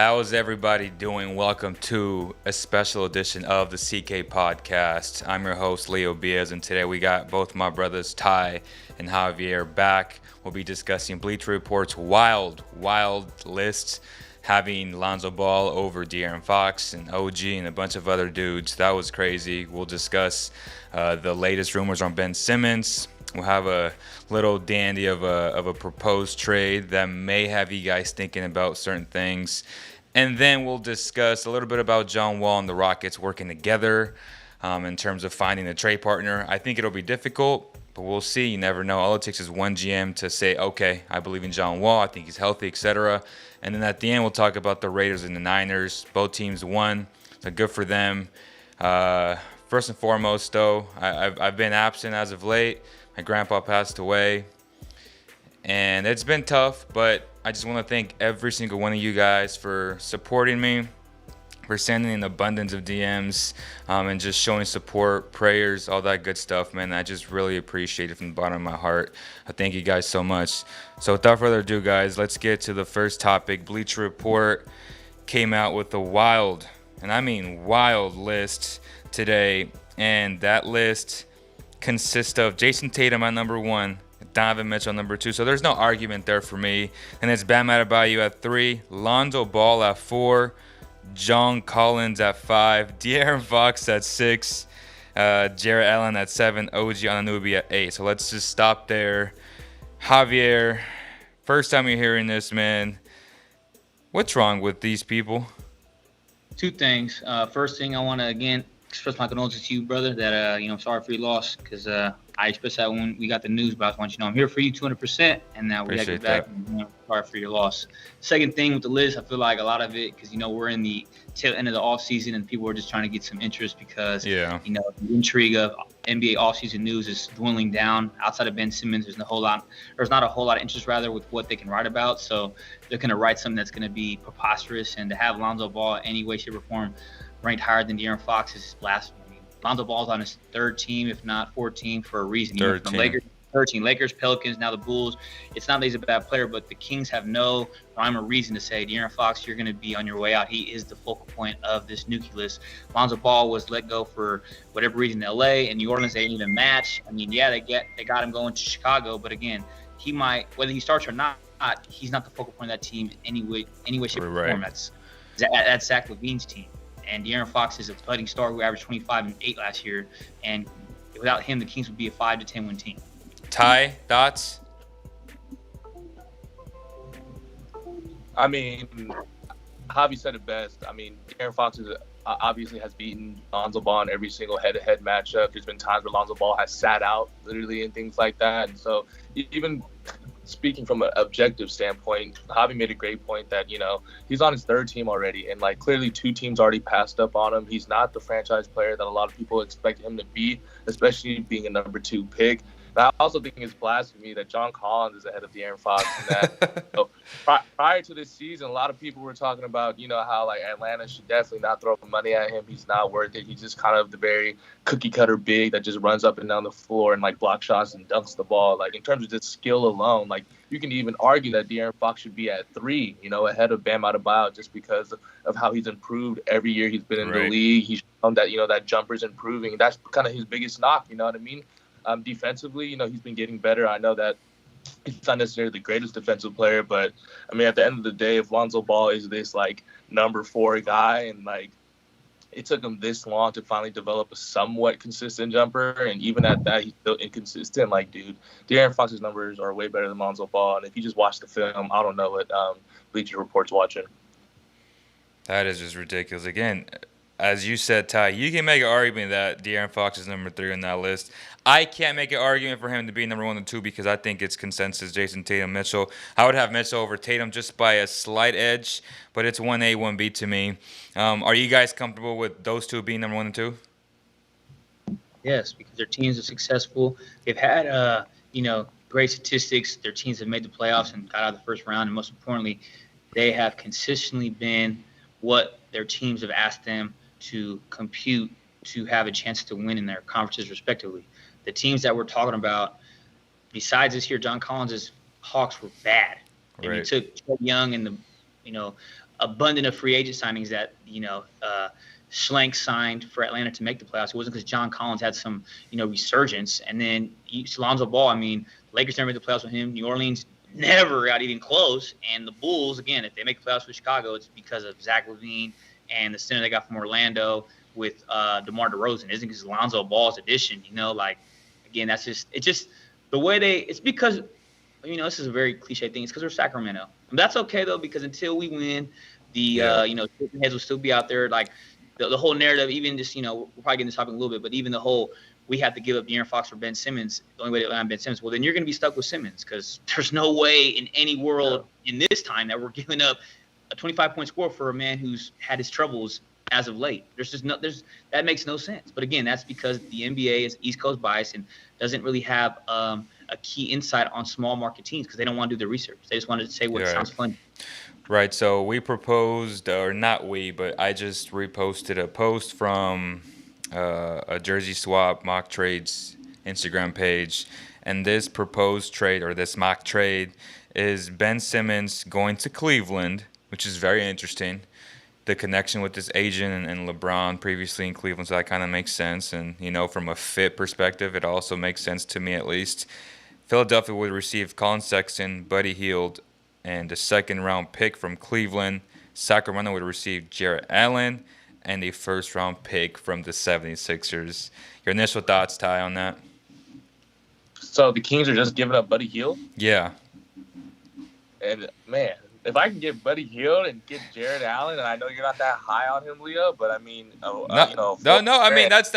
How's everybody doing? Welcome to a special edition of the CK Podcast. I'm your host, Leo Biaz, and today we got both my brothers, Ty and Javier, back. We'll be discussing Bleacher Report's wild lists, having Lonzo Ball over De'Aaron Fox and OG and a bunch of other dudes. That was crazy. We'll discuss the latest rumors on Ben Simmons. We'll have a little dandy of a proposed trade that may have you guys thinking about certain things. And then we'll discuss a little bit about John Wall and the Rockets working together in terms of finding a trade partner. I think it'll be difficult, but we'll see. You never know. All it takes is one GM to say, okay, I believe in John Wall. I think he's healthy, etc. And then at the end, we'll talk about the Raiders and the Niners. Both teams won, so good for them. First and foremost, though, I've been absent as of late. My grandpa passed away, and it's been tough, but I just want to thank every single one of you guys for supporting me, for sending an abundance of DMs, and just showing support, prayers, all that good stuff, man. I just really appreciate it from the bottom of my heart. I thank you guys so much. So without further ado, guys, let's get to the first topic. Bleacher Report came out with a wild, and I mean wild list today, and that list consists of Jason Tatum at number 1, Donovan Mitchell number 2. So there's no argument there for me. And it's Bam Adebayo at 3, Lonzo Ball at 4, John Collins at 5, De'Aaron Fox at 6, Jarrett Allen at 7, OG Anunoby at 8. So let's just stop there. Javier, first time you're hearing this, man. What's wrong with these people? Two things. First thing, I want to again express my condolences to you, brother. That I'm sorry for your loss, because I expressed that when we got the news. But I just want you to know I'm here for you 200%, and now we got to get back. And, sorry for your loss. Second thing with the list, I feel like a lot of it, because we're in the tail end of the off season, and people are just trying to get some interest because the intrigue of NBA offseason news is dwindling down. Outside of Ben Simmons, there's not a whole lot of interest rather with what they can write about. So they're going to write something that's going to be preposterous, and to have Lonzo Ball any way, shape, or form ranked higher than De'Aaron Fox is blasphemy. Lonzo Ball's on his third team, if not 14, for a reason. Third team. 13. Lakers, Pelicans, now the Bulls. It's not that he's a bad player, but the Kings have no rhyme or reason to say, De'Aaron Fox, you're going to be on your way out. He is the focal point of this nucleus. Lonzo Ball was let go for whatever reason in L.A. and New Orleans. They didn't even match. I mean, yeah, they got him going to Chicago, but again, he might, whether he starts or not, he's not the focal point of that team in any way, shape, or form. That's Zach LaVine's team. And De'Aaron Fox is a budding star who averaged 25 and 8 last year. And without him, the Kings would be a 5 to 10 win team. Ty, thoughts? I mean, Javi said it best. I mean, De'Aaron Fox obviously has beaten Lonzo Ball in every single head-to-head matchup. There's been times where Lonzo Ball has sat out, literally, and things like that. And so even speaking from an objective standpoint, Javi made a great point that, he's on his third team already. And, clearly 2 teams already passed up on him. He's not the franchise player that a lot of people expect him to be, especially being a number 2 pick. I also think it's blasphemy that John Collins is ahead of De'Aaron Fox. And that, prior to this season, a lot of people were talking about, how Atlanta should definitely not throw money at him. He's not worth it. He's just kind of the very cookie cutter big that just runs up and down the floor and block shots and dunks the ball. In terms of just skill alone, you can even argue that De'Aaron Fox should be at 3, ahead of Bam Adebayo, just because of how he's improved every year he's been in the league. He's shown that, that jumper's improving. That's kind of his biggest knock. You know what I mean? Defensively, he's been getting better. I know that he's not necessarily the greatest defensive player, but I mean, at the end of the day, if Lonzo Ball is this number 4 guy, and it took him this long to finally develop a somewhat consistent jumper, and even at that, he's still inconsistent. Dude, De'Aaron Fox's numbers are way better than Lonzo Ball, and if you just watch the film, I don't know what Bleacher Report's watching. That is just ridiculous. Again, as you said, Ty, you can make an argument that De'Aaron Fox is number 3 on that list. I can't make an argument for him to be number 1 and 2 because I think it's consensus Jason Tatum, Mitchell. I would have Mitchell over Tatum just by a slight edge, but it's 1A, 1B to me. Are you guys comfortable with those two being number 1 and 2? Yes, because their teams are successful. They've had, great statistics. Their teams have made the playoffs and got out of the first round. And most importantly, they have consistently been what their teams have asked them to compute to have a chance to win in their conferences respectively. The teams that we're talking about, besides this year, John Collins' Hawks were bad. If you took Trae Young and the abundant of free agent signings that Schlenk signed for Atlanta to make the playoffs. It wasn't because John Collins had some resurgence, and then Lonzo Ball. I mean, Lakers never made the playoffs with him. New Orleans never got even close, and the Bulls, again, if they make the playoffs with Chicago, it's because of Zach LaVine and the center they got from Orlando with DeMar DeRozan. It isn't because Lonzo Ball's addition. Again, it's just the way it's because. This is a very cliche thing. It's because we're Sacramento. And that's okay, though, because until we win, the heads will still be out there. Like, the whole narrative, even just, we're probably getting this topic a little bit, but even the whole we have to give up De'Aaron Fox for Ben Simmons, the only way to land Ben Simmons, well, then you're going to be stuck with Simmons because there's no way in any world in this time that we're giving up a 25-point score for a man who's had his troubles as of late. That makes no sense. But, again, that's because the NBA is East Coast bias and doesn't really have a key insight on small market teams because they don't want to do their research. They just wanted to say what sounds fun. Right. So we proposed, or not we, but I just reposted a post from a Jersey Swap mock trades Instagram page. And this proposed trade, or this mock trade, is Ben Simmons going to Cleveland, which is very interesting. The connection with his agent and LeBron previously in Cleveland, so that kind of makes sense. And, from a fit perspective, it also makes sense to me at least. Philadelphia would receive Colin Sexton, Buddy Hield, and a second-round pick from Cleveland. Sacramento would receive Jarrett Allen and a first-round pick from the 76ers. Your initial thoughts, Ty, on that? So the Kings are just giving up Buddy Hield? Yeah. And, man, if I can get Buddy Hield and get Jarrett Allen, and I know you're not that high on him, Leo, but I mean, no. I mean, that's.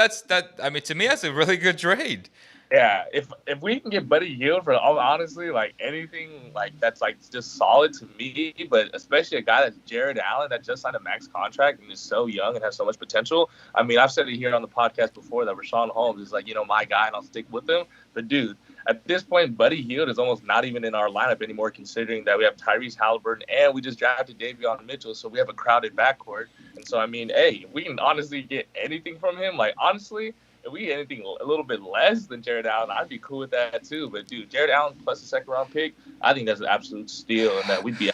I mean, to me, that's a really good trade. Yeah, if we can get Buddy Hield for honestly like anything like that's like just solid to me, but especially a guy that's Jarrett Allen that just signed a max contract and is so young and has so much potential. I mean, I've said it here on the podcast before that Rashawn Holmes is like my guy and I'll stick with him. But dude, at this point, Buddy Hield is almost not even in our lineup anymore, considering that we have Tyrese Halliburton and we just drafted Davion Mitchell, so we have a crowded backcourt. And so I mean, hey, if we can honestly get anything from him, like honestly. If we get anything a little bit less than Jarrett Allen, I'd be cool with that too. But dude, Jarrett Allen plus a second-round pick, I think that's an absolute steal, and that we'd be.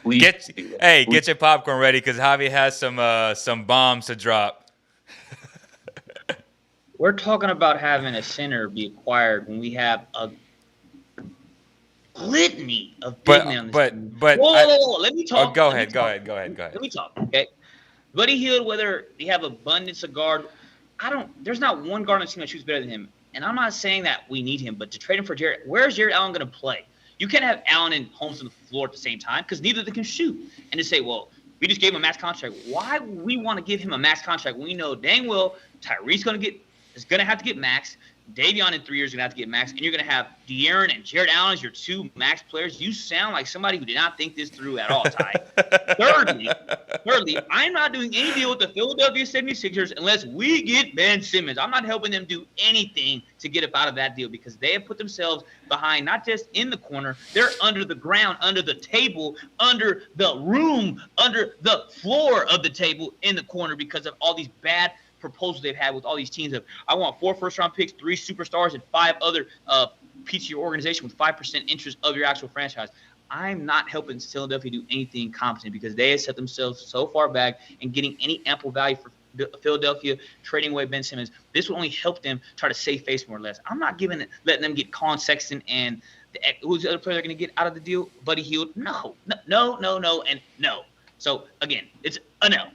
Get your popcorn ready because Javi has some bombs to drop. We're talking about having a center be acquired when we have a litany of big men on this team. Whoa, let me talk. Go ahead. Let me talk. Okay, Buddy Hield, whether you have abundance of guard. There's not one guard on the team that shoots better than him. And I'm not saying that we need him, but to trade him for Jarrett, where's Jarrett Allen going to play? You can't have Allen and Holmes on the floor at the same time because neither of them can shoot. And to say, well, we just gave him a max contract. Why would we want to give him a max contract when we know dang well Tyrese is going to have to get max. Davion in 3 years is going to have to get max. And you're going to have De'Aaron and Jarrett Allen as your two max players. You sound like somebody who did not think this through at all, Ty. Thirdly, I'm not doing any deal with the Philadelphia 76ers unless we get Ben Simmons. I'm not helping them do anything to get up out of that deal because they have put themselves behind, not just in the corner, they're under the ground, under the table, under the room, under the floor of the table in the corner because of all these bad proposals they've had with all these teams of I want 4 first-round picks, 3 superstars, and 5 other pieces of your organization with 5% interest of your actual franchise. I'm not helping Philadelphia do anything competent because they have set themselves so far back and getting any ample value for Philadelphia trading away Ben Simmons. This will only help them try to save face more or less. I'm not letting them get Colin Sexton and who's the other player they're going to get out of the deal? Buddy Hield? No, and no. So, again, it's a no.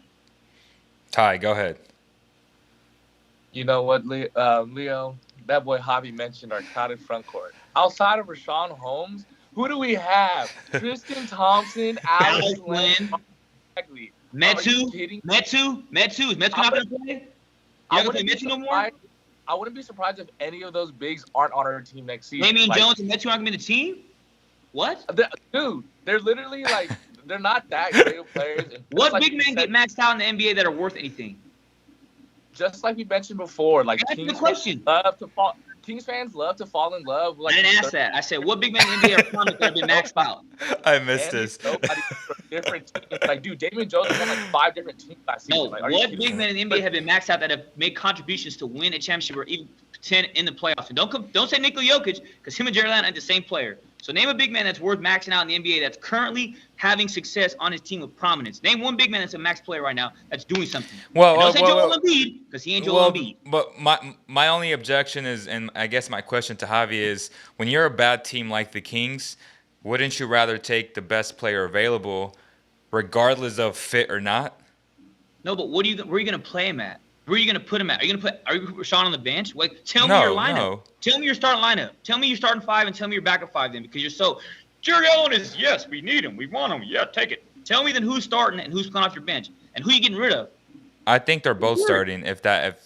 Ty, go ahead. You know what, Leo? That boy Javi mentioned our crowded front court. Outside of Rashawn Holmes, who do we have? Tristan Thompson, Alex Len, exactly. Metu. Is Metu not going to play? I wouldn't be no more. I wouldn't be surprised if any of those bigs aren't on our team next season. Damian Jones and Metu aren't going to be the team? What? Dude, they're literally like they're not that great of players. What big men get maxed out in the NBA that are worth anything? Just like we mentioned before, like Kings fans love to fall in love. Like, I didn't ask that. I said, what big men in the NBA are promised that have been maxed out? I missed this. Nobody from different teams. Like, dude, Damian Jones was on like 5 different teams last season. No, like, what big men in the NBA have been maxed out that have made contributions to win a championship or even 10 in the playoffs? And don't say Nikola Jokic because him and Jarrett Allen are the same player. So name a big man that's worth maxing out in the NBA that's currently having success on his team with prominence. Name one big man that's a max player right now that's doing something. Don't say Joel Embiid because he ain't Joel Embiid. But my only objection is, and I guess my question to Javi is, when you're a bad team like the Kings, wouldn't you rather take the best player available, regardless of fit or not? No, but where are you going to play him at? Where are you going to put him at? Are you going to put Sean on the bench? Wait, tell me your lineup. No. Tell me your starting lineup. Tell me your starting five and tell me your backup five then, because you're so. Jerry Allen is, yes, we need him. We want him. Yeah, take it. Tell me then who's starting and who's coming off your bench and who you getting rid of. I think they're both starting if that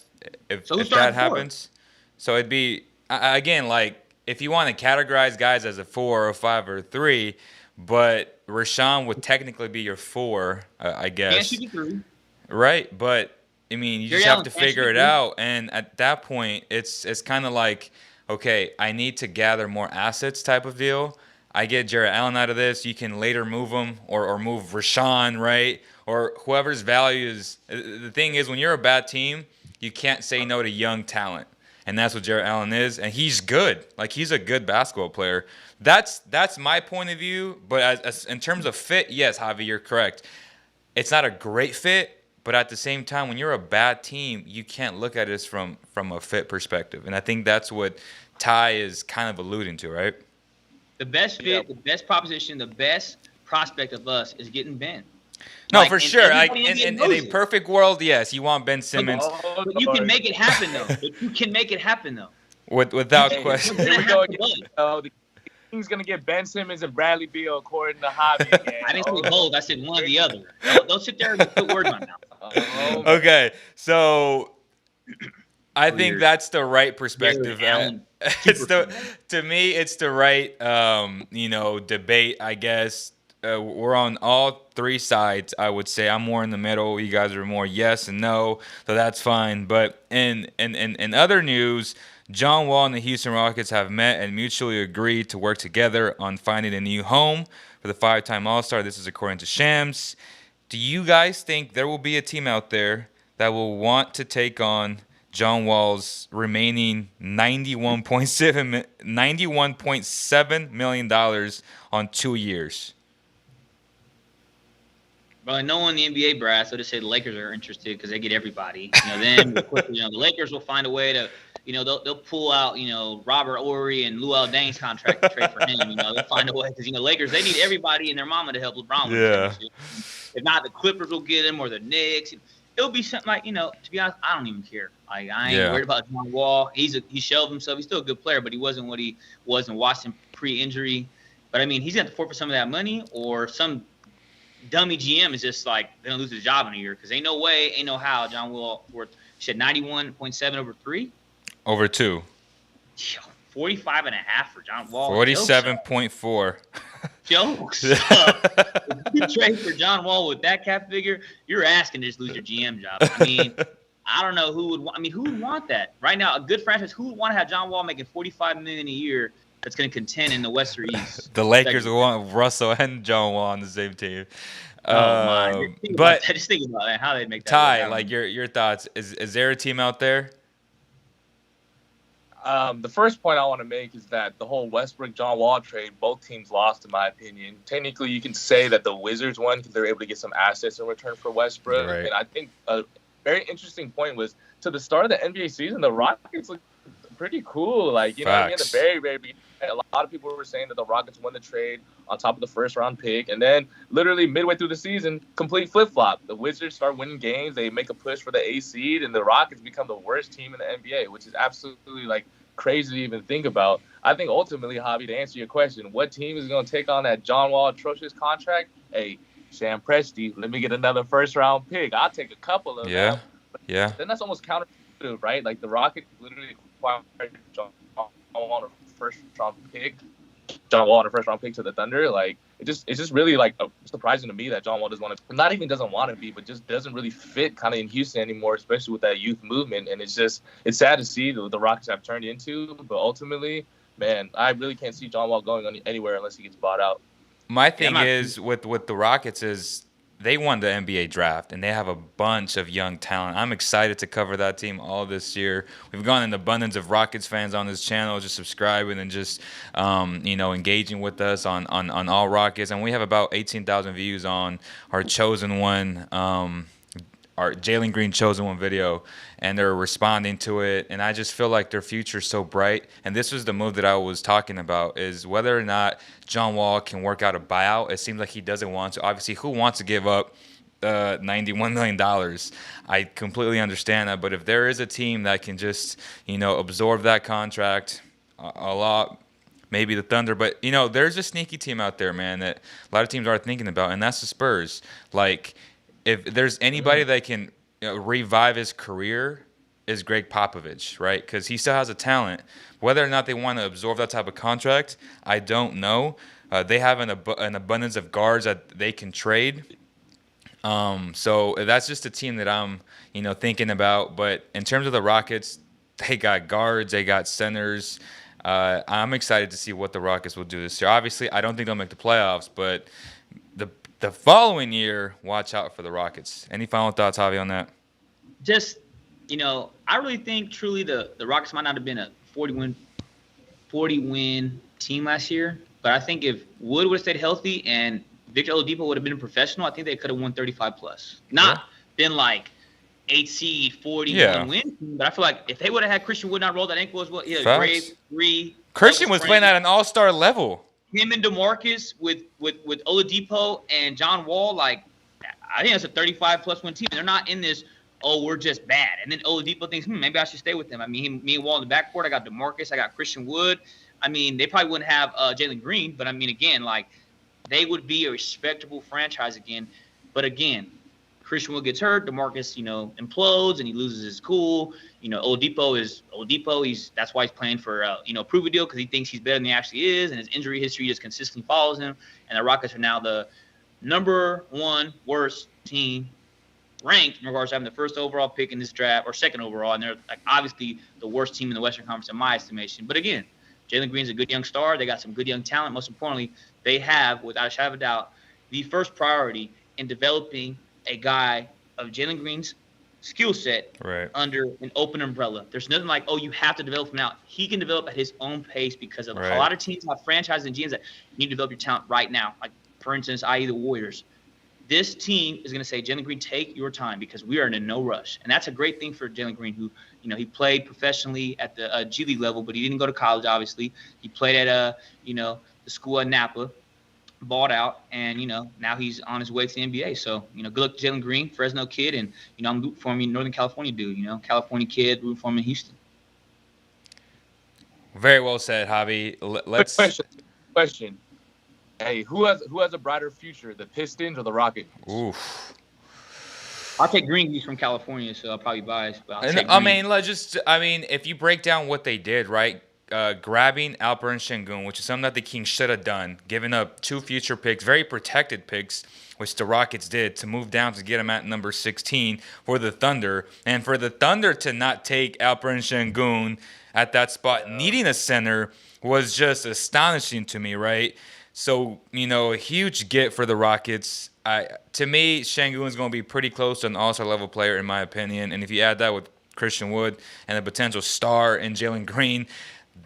happens. So it'd be, again, like, if you want to categorize guys as a 4 or a 5 or a 3, but Rashawn would technically be your 4, I guess. Can't shoot 3. Right, but I mean, you just have to figure it out, and at that point, it's kind of like, okay, I need to gather more assets type of deal. I get Jarrett Allen out of this. You can later move him or move Rashawn, right, or whoever's value is. The thing is, when you're a bad team, you can't say no to young talent, and that's what Jarrett Allen is, and he's good. Like, he's a good basketball player. That's my point of view. But as in terms of fit, yes, Javi, you're correct. It's not a great fit. But at the same time, when you're a bad team, you can't look at it from a fit perspective. And I think that's what Ty is kind of alluding to, right? The best fit, the best proposition, the best prospect of us is getting Ben. No, for sure. In a perfect world, yes, you want Ben Simmons. But you can make it happen, though. Without question. Here we go again. He's going to get Ben Simmons and Bradley Beal according to Javi again. I didn't say both. I said one or the other. Don't sit there and put words on now. Okay, so I think that's the right perspective. To me, it's the right debate, I guess. We're on all 3 sides, I would say. I'm more in the middle. You guys are more yes and no, so that's fine. But in other news, John Wall and the Houston Rockets have met and mutually agreed to work together on finding a new home for the 5-time All-Star. This is according to Shams. Do you guys think there will be a team out there that will want to take on John Wall's remaining $91.7 million on 2 years? Well, no one in the NBA brass, so to say the Lakers are interested because they get everybody. Then the Lakers will find a way to, they'll pull out, Robert Horry and Luol Deng's contract to trade for him. They'll find a way because Lakers, they need everybody and their mama to help LeBron. Yeah. If not, the Clippers will get him or the Knicks. It'll be something like, to be honest, I don't even care. Like, I ain't worried about John Wall. He shelved himself. He's still a good player, but he wasn't what he was in Washington pre-injury. But I mean, he's going to forfeit some of that money, or some dummy GM is just like going to lose his job in a year because ain't no way, ain't no how John Wall worth. Said 91.7 over 3. Over 2. 45.5 for John Wall. 47.4. Jokes. If you trade for John Wall with that cap figure, you're asking to just lose your GM job. I mean, I don't know who would want that right now. A good franchise, who would want to have John Wall making $45 million a year that's going to contend in the West or East? The Lakers will want Russell and John Wall on the same team. But just think about that, how they'd make that. Ty, like your thoughts? Is there a team out there? The first point I want to make is that the whole Westbrook-John Wall trade, both teams lost, in my opinion. Technically, you can say that the Wizards won because they were able to get some assets in return for Westbrook. Right. And I think a very interesting point was, to the start of the NBA season, the Rockets looked pretty cool. Like, at the very, very beginning, a lot of people were saying that the Rockets won the trade on top of the first-round pick. And then, literally midway through the season, complete flip-flop. The Wizards start winning games. They make a push for the A seed, and the Rockets become the worst team in the NBA, which is absolutely, crazy to even think about. I think ultimately, Javi, to answer your question, what team is going to take on that John Wall atrocious contract? Hey, Sam Presti, let me get another first-round pick. I'll take a couple of them. Yeah. Then that's almost counterintuitive, right? Like, the Rockets literally acquired John Wall on a first-round pick. John Wall on a first-round pick to the Thunder. Like, it's just really surprising to me that John Wall doesn't want to be, but just doesn't really fit kind of in Houston anymore, especially with that youth movement. And it's sad to see the Rockets have turned into, but ultimately, man, I really can't see John Wall going anywhere unless he gets bought out. My thing is with the Rockets is they won the NBA draft, and they have a bunch of young talent. I'm excited to cover that team all this year. We've gone an abundance of Rockets fans on this channel, just subscribing and just engaging with us on all Rockets. And we have about 18,000 views on our chosen one. Our Jalen Green chosen one video, and they're responding to it, and I just feel like their future is so bright. And this was the move that I was talking about, is whether or not John Wall can work out a buyout. It seems like he doesn't want to. Obviously, who wants to give up $91 million? I completely understand that, but if there is a team that can just absorb that contract a lot, maybe the Thunder, but there's a sneaky team out there, man, that a lot of teams are thinking about, and that's the Spurs. Like, if there's anybody that can revive his career, is Greg Popovich, right? Because he still has a talent. Whether or not they want to absorb that type of contract, I don't know. They have an abundance of guards that they can trade. So that's just a team that I'm, thinking about. But in terms of the Rockets, they got guards, they got centers. I'm excited to see what the Rockets will do this year. Obviously, I don't think they'll make the playoffs, but the following year, watch out for the Rockets. Any final thoughts, Javi, on that? Just, I really think truly the Rockets might not have been a 40-win team last year, but I think if Wood would have stayed healthy and Victor Oladipo would have been a professional, I think they could have won 35+. Not been like 8 seed, 41 win, but I feel like if they would have had Christian Wood not roll that ankle as well, grade 3. Christian was playing at an all-star level. Him and DeMarcus with Oladipo and John Wall, like, I think that's a 35+ win team. They're not in this, we're just bad. And then Oladipo thinks, maybe I should stay with them. I mean, me and Wall in the backcourt. I got DeMarcus. I got Christian Wood. I mean, they probably wouldn't have Jalen Green, but I mean, again, like, they would be a respectable franchise again. But again, Christian Wood gets hurt, DeMarcus, implodes and he loses his cool. Oladipo. That's why he's playing for prove a deal, because he thinks he's better than he actually is, and his injury history just consistently follows him. And the Rockets are now the number 1 worst team ranked in regards to having the first overall pick in this draft, or second overall, and they're like obviously the worst team in the Western Conference in my estimation. But again, Jalen Green's a good young star. They got some good young talent. Most importantly, they have, without a shadow of a doubt, the first priority in developing a guy of Jalen Green's skill set under an open umbrella. There's nothing like, you have to develop him out. He can develop at his own pace, because of a lot of teams have franchises and GMs that you need to develop your talent right now. Like, for instance, i.e. the Warriors. This team is going to say, Jalen Green, take your time, because we are in no rush. And that's a great thing for Jalen Green, who, he played professionally at the G League level, but he didn't go to college, obviously. He played at, the school at Napa, balled out, and, now he's on his way to the NBA. So, good luck to Jalen Green, Fresno kid, and, I'm rooting for him, Northern California dude, California kid, rooting for him in Houston. Very well said, Javi. Let's question. Hey, who has a brighter future, the Pistons or the Rockets? Oof. I'll take Green. He's from California, so I'll probably biased. But If you break down what they did, right? Grabbing Alperen Şengün, which is something that the Kings should have done, giving up 2 future picks, very protected picks, which the Rockets did, to move down to get him at number 16 for the Thunder. And for the Thunder to not take Alperen Şengün at that spot, needing a center, was just astonishing to me, right? So, a huge get for the Rockets. To me, Şengün is going to be pretty close to an all-star level player, in my opinion. And if you add that with Christian Wood and a potential star in Jalen Green,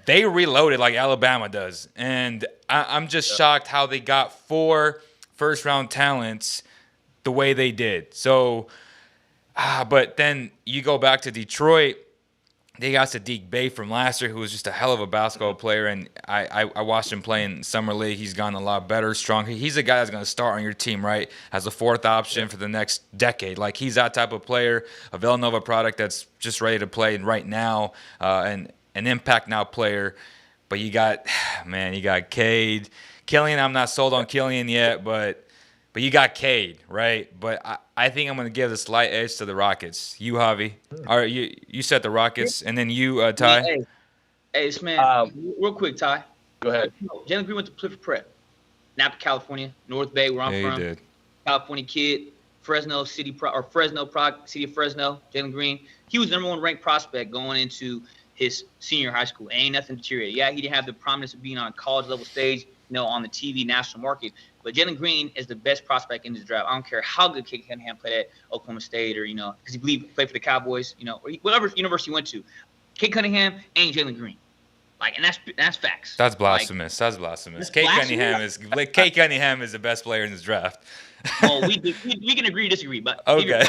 they reloaded like Alabama does. And I'm just shocked how they got 4 first-round talents the way they did. So, but then you go back to Detroit. They got Saddiq Bey from last year, who was just a hell of a basketball player, and I watched him play in Summer League. He's gotten a lot better, stronger. He's a guy that's going to start on your team, right, as a 4th option for the next decade. Like, he's that type of player, a Villanova product that's just ready to play right now, and an impact now player. But you got Cade. Killian, I'm not sold on Killian yet, but you got Cade, right? But I think I'm going to give the slight edge to the Rockets. You, Javi. All right, you said the Rockets, and then you, Ty. Hey, man, real quick, Ty. Go ahead. Jalen Green went to Clifford Prep, Napa, California, North Bay, where I'm from. He did. California kid, Fresno City of Fresno. Jalen Green. He was the number 1 ranked prospect going into his senior high school. Ain't nothing deteriorated. Yeah, he didn't have the prominence of being on a college level stage, on the TV national market. But Jalen Green is the best prospect in this draft. I don't care how good Cade Cunningham played at Oklahoma State or, because he played for the Cowboys, or whatever university he went to. Cade Cunningham ain't Jalen Green. And that's facts. That's blasphemous. That's blasphemous. Cade Cunningham is the best player in this draft. Well, we can agree to disagree, but okay.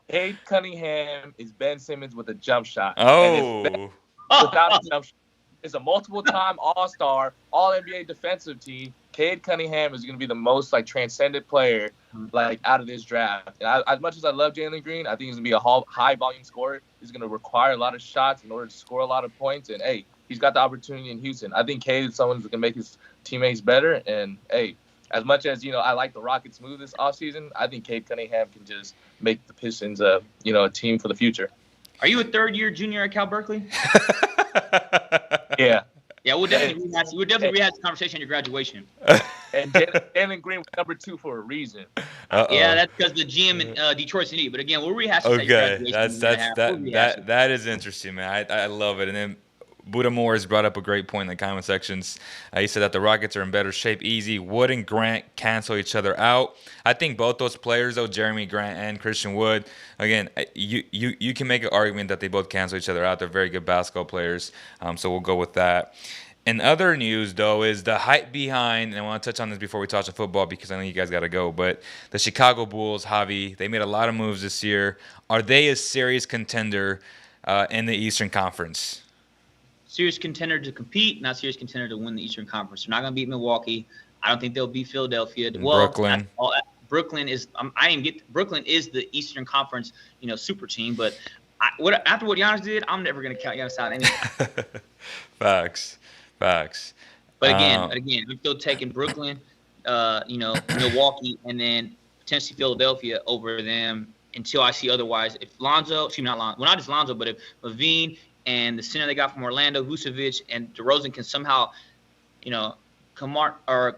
Cade Cunningham is Ben Simmons with a jump shot. Oh. Without a jump shot. It's a multiple-time All-Star, All-NBA defensive team. Cade Cunningham is going to be the most transcendent player out of this draft. And as much as I love Jalen Green, I think he's going to be a high-volume scorer. He's going to require a lot of shots in order to score a lot of points. And hey, he's got the opportunity in Houston. I think Cade is someone who's going to make his teammates better. And hey, as much as I like the Rockets move this offseason, I think Cade Cunningham can just make the Pistons a team for the future. Are you a third-year junior at Cal Berkeley? Yeah. Yeah, we'll definitely rehash the conversation at your graduation. And Jalen Green was number 2 for a reason. Yeah, that's because the GM in Detroit's in need. But again, we'll rehash it at your graduation. That is interesting, man. I love it. And then Buddha Morris brought up a great point in the comment sections. He said that the Rockets are in better shape. Easy. Wood and Grant cancel each other out. I think both those players, though, Jeremy Grant and Christian Wood, again, you can make an argument that they both cancel each other out. They're very good basketball players, so we'll go with that. In other news, though, is the hype behind, and I want to touch on this before we touch on football because I know you guys got to go, but the Chicago Bulls, Javi, they made a lot of moves this year. Are they a serious contender in the Eastern Conference? Serious contender to compete, not serious contender to win the Eastern Conference. They're not going to beat Milwaukee. I don't think they'll beat Philadelphia. Brooklyn. Brooklyn is. Brooklyn is the Eastern Conference, super team. But after what Giannis did, I'm never going to count Giannis out anyway. Facts. But again, I'm still taking Brooklyn, Milwaukee, and then potentially Philadelphia over them until I see otherwise. If not just Lonzo, but if Levine and the center they got from Orlando, Vucevic and DeRozan can somehow,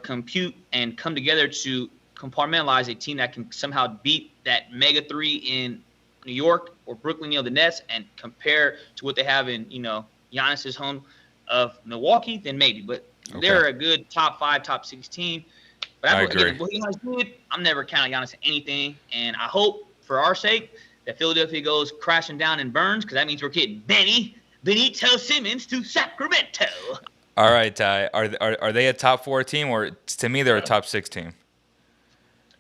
compute and come together to compartmentalize a team that can somehow beat that mega 3 in New York or Brooklyn, the Nets, and compare to what they have in, Giannis's home of Milwaukee, then maybe. But they're a good top 5, top 6 team. But I agree. What Giannis did, I'm never counting Giannis anything. And I hope, for our sake, that Philadelphia goes crashing down and burns, because that means we're getting Benito Simmons to Sacramento. All right, Ty. Are they a top 4 team, or to me they're a top 6 team?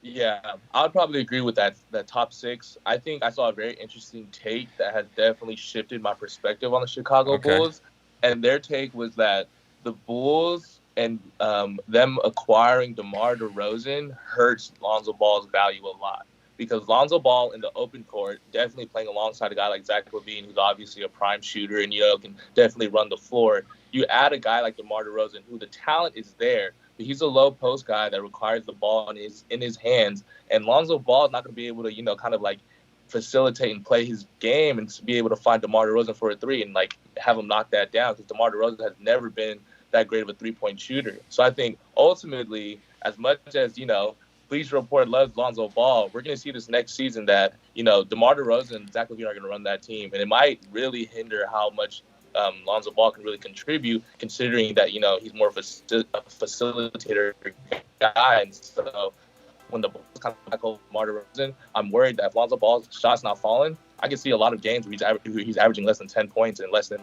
Yeah, I would probably agree with that top 6. I think I saw a very interesting take that has definitely shifted my perspective on the Chicago Bulls. And their take was that the Bulls and them acquiring DeMar DeRozan hurts Lonzo Ball's value a lot. Because Lonzo Ball in the open court, definitely playing alongside a guy like Zach LaVine, who's obviously a prime shooter and, can definitely run the floor. You add a guy like DeMar DeRozan, who the talent is there, but he's a low post guy that requires the ball in his hands. And Lonzo Ball is not going to be able to, facilitate and play his game and be able to find DeMar DeRozan for a 3 and, have him knock that down, because DeMar DeRozan has never been that great of a 3-point shooter. So I think ultimately, as much as, Bleacher Report loves Lonzo Ball, we're going to see this next season that, DeMar DeRozan and Zach LaVine are going to run that team. And it might really hinder how much Lonzo Ball can really contribute, considering that, he's more of a facilitator guy. And so when the Bulls kind of tackle DeMar DeRozan, I'm worried that if Lonzo Ball's shot's not falling, I can see a lot of games where he's averaging less than 10 points and less than,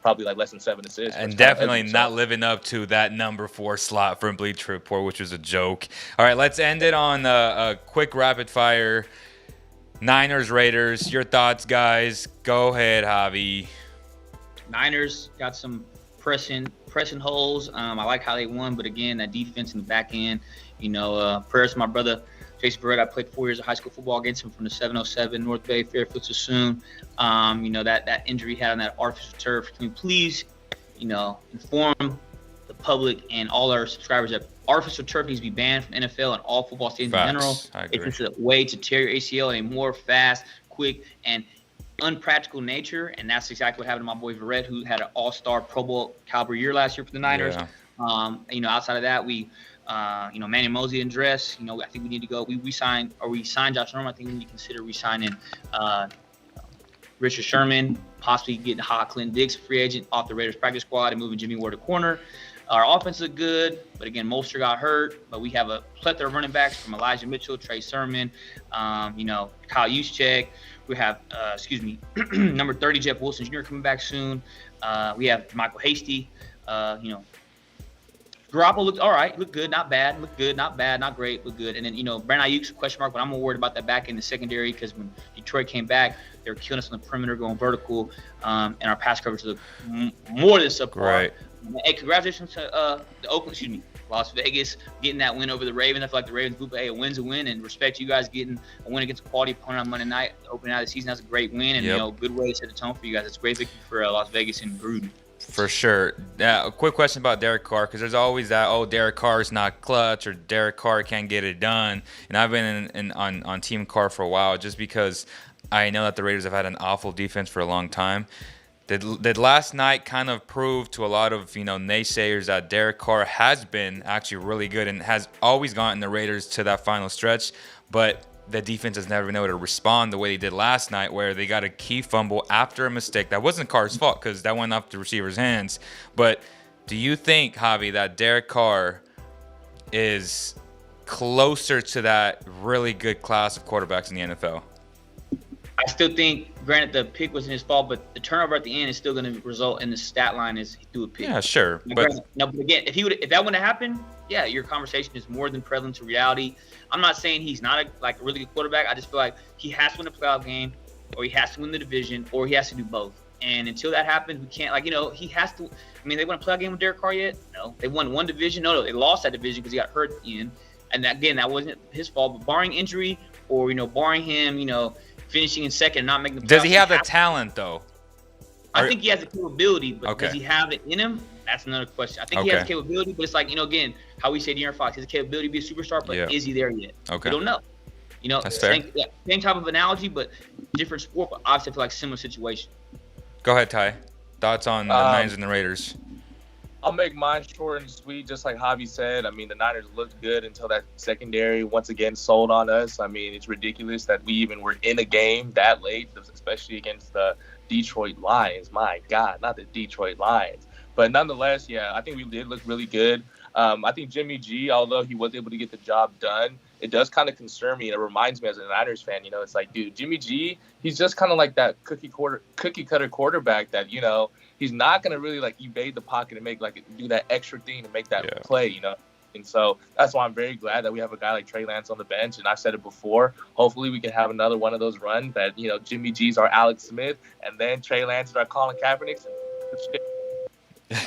probably less than 7 assists. And definitely not living up to that number 4 slot from Bleacher Report, which was a joke. All right, let's end it on a quick rapid fire. Niners, Raiders, your thoughts, guys. Go ahead, Javi. Niners got some pressing holes. I like how they won, but again, that defense in the back end, prayers to my brother Jason Barrett. I played 4 years of high school football against him from the 707 North Bay, Fairfield Sassoon. That injury he had on that artificial turf. Can we please, inform the public and all our subscribers that artificial turf needs to be banned from NFL and all football stadiums in general. It's just a way to tear your ACL in a more fast, quick, and unpractical nature, and that's exactly what happened to my boy Verrett, who had an all-star Pro Bowl caliber year last year for the Niners. Yeah. Outside of that, we Manny Mosley didn't dress. I think we need to go. We signed Josh Norman. I think we need to consider re-signing Richard Sherman, possibly getting Clint Diggs, free agent, off the Raiders practice squad, and moving Jimmy Ward to corner. Our offense looked good, but again, Mostert got hurt. But we have a plethora of running backs from Elijah Mitchell, Trey Sermon, Kyle Juszczyk. We have, number 30, Jeff Wilson Jr. coming back soon. We have Michael Hasty. Garoppolo looked all right, looked good, not bad, looked good, not bad, not great, looked good. And then, Brandon Ayuk's a question mark, but I'm more worried about that back in the secondary because when Detroit came back, they were killing us on the perimeter, going vertical, and our pass coverage looked more than subpar. Right. Hey, congratulations to Las Vegas getting that win over the Ravens. I feel like the Ravens group, hey, a win's a win, and respect you guys getting a win against a quality opponent on Monday night, opening out of the season. That's a great win, and good way to set the tone for you guys. It's a great victory for Las Vegas and Gruden. For sure. A quick question about Derek Carr, because there's always that, Derek Carr is not clutch or Derek Carr can't get it done. And I've been on Team Carr for a while just because I know that the Raiders have had an awful defense for a long time. Did last night kind of prove to a lot of naysayers that Derek Carr has been actually really good and has always gotten the Raiders to that final stretch, but the defense has never been able to respond the way they did last night, where they got a key fumble after a mistake. That wasn't Carr's fault because that went off the receiver's hands. But do you think, Javi, that Derek Carr is closer to that really good class of quarterbacks in the NFL? I still think, granted, the pick wasn't his fault, but the turnover at the end is still going to result in the stat line as he threw a pick. Yeah, sure. But again, if that wouldn't have happened, yeah, your conversation is more than prevalent to reality. I'm not saying he's not a really good quarterback. I just feel like he has to win a playoff game, or he has to win the division, or he has to do both. And until that happens, we can't, he has to. I mean, they won a playoff game with Derek Carr yet? No. They won one division? No, they lost that division because he got hurt at the end. And that wasn't his fault. But barring injury, or barring him, finishing in second and not making the playoffs. Does he have the talent, though? I think he has the capability, but does he have it in him? That's another question. I think he has the capability, but it's like, again, how we say De'Aaron Fox, he has the capability to be a superstar, but is he there yet? Okay. We don't know. That's fair. Same type of analogy, but different sport, but obviously I feel like similar situation. Go ahead, Ty. Thoughts on the Niners and the Raiders? I'll make mine short and sweet, just like Javi said. I mean, the Niners looked good until that secondary once again sold on us. I mean, it's ridiculous that we even were in a game that late, especially against the Detroit Lions. My God, not the Detroit Lions. But nonetheless, yeah, I think we did look really good. I think Jimmy G, although he was able to get the job done, it does kind of concern me. And it reminds me as a Niners fan, it's like, dude, Jimmy G, he's just kind of like that cookie cutter quarterback that, he's not going to really evade the pocket and do that extra thing to make that play, And so that's why I'm very glad that we have a guy like Trey Lance on the bench. And I've said it before, hopefully we can have another one of those runs that, Jimmy G's our Alex Smith and then Trey Lance is our Colin Kaepernick.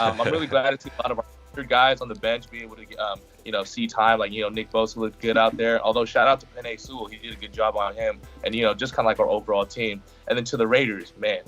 I'm really glad to see a lot of our guys on the bench be able to, see time. Nick Bosa looked good out there. Although shout out to Penei Sewell, he did a good job on him. And, just kind of like our overall team. And then to the Raiders, man,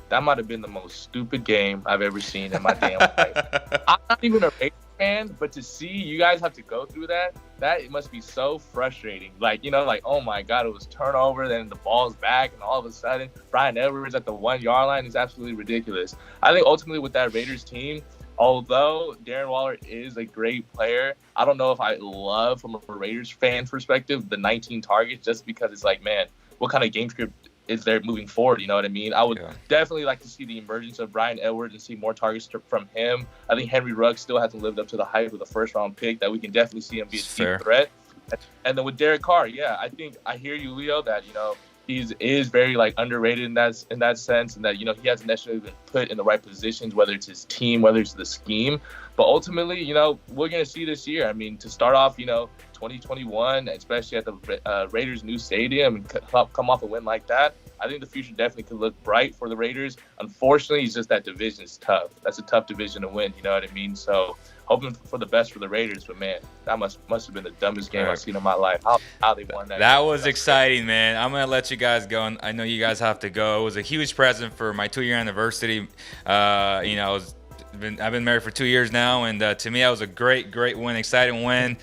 that might have been the most stupid game I've ever seen in my damn life. I'm not even a Raiders fan, but to see you guys have to go through that it must be so frustrating. Oh my God, it was turnover, then the ball's back, and all of a sudden, Brian Edwards at the 1 yard line is absolutely ridiculous. I think ultimately with that Raiders team, although Darren Waller is a great player, I don't know if I love, from a Raiders fan perspective, the 19 targets, just because it's like, man, what kind of game script is there moving forward? You know what I mean? I would definitely like to see the emergence of Brian Edwards and see more targets from him. I think Henry Ruggs still hasn't lived up to the hype of the first-round pick that we can definitely see him be a deep threat. And then with Derek Carr, I hear you, Leo, that, he is very underrated in that sense, and that he hasn't necessarily been put in the right positions, whether it's his team, whether it's the scheme. But ultimately, we're going to see this year. I mean, to start off, 2021, especially at the Raiders' new stadium, and come off a win like that, I think the future definitely could look bright for the Raiders. Unfortunately, it's just that division is tough. That's a tough division to win. You know what I mean? So hoping for the best for the Raiders, but man, that must have been the dumbest game I've seen in my life. How they won that? That was exciting, man. I'm gonna let you guys go, and I know you guys have to go. It was a huge present for my 2-year anniversary. I've been married for 2 years now, and to me, that was a great win, exciting win.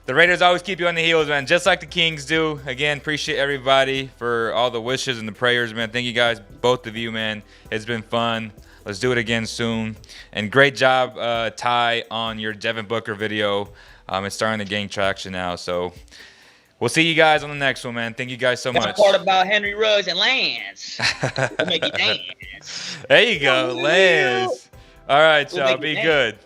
The Raiders always keep you on the heels, man, just like the Kings do. Again, appreciate everybody for all the wishes and the prayers, man. Thank you guys, both of you, man. It's been fun. Let's do it again soon. And great job, Ty, on your Devin Booker video. It's starting to gain traction now. So we'll see you guys on the next one, man. Thank you guys so much. That's the part about Henry Ruggs and Lance. We'll make you dance. There you go, Lance. All right, y'all. Be good.